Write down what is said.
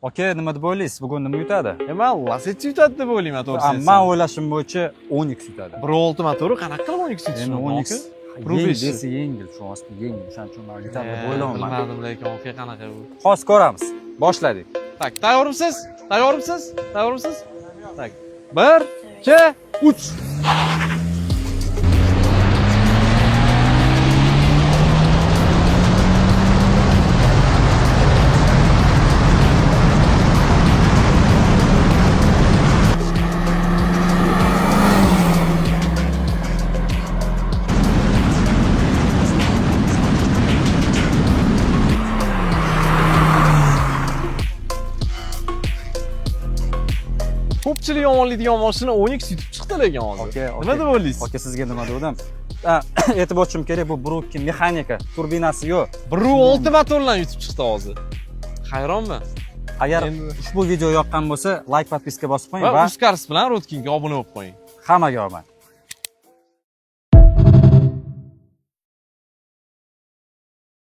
Aka, nima deb o'ylaysiz? Bugun nima yutadi? Men Lacetti yutadi deb o'ylayman, to'g'risi. Men o'ylashim bo'yicha 10x yutadi. 1.6 motori qanaqa qilib 12 yutishi Endi mumkin? 10x Rubish. desa yengil, shu osti yengil. O'shaning uchun men yutadi deb o'ylayman. Bilmadim, lekin aka qanaqa bu. Hozir ko'ramiz. Boshladik. Tak, tayyormisiz? Tayyormisiz? Tayyormisiz? Tak. 1, 2, 3. Ko'pchilik yomonlaydigan mashina 10x yutib chiqdi lekin hozir. Nima deb o'ylaysiz? Aka, sizga nima dedim? Aytib o'tishim kerak, bu Brukki mexanika, turbinasi yo'q. 1.6 motordan yutib chiqdi hozir. Hayronman. Agar ushbu video yoqqan bo'lsa, like, podpiska bosib qo'ying Va va Uzcars bilan Rodkingga obuna bo'lib qo'ying. hammaga omad.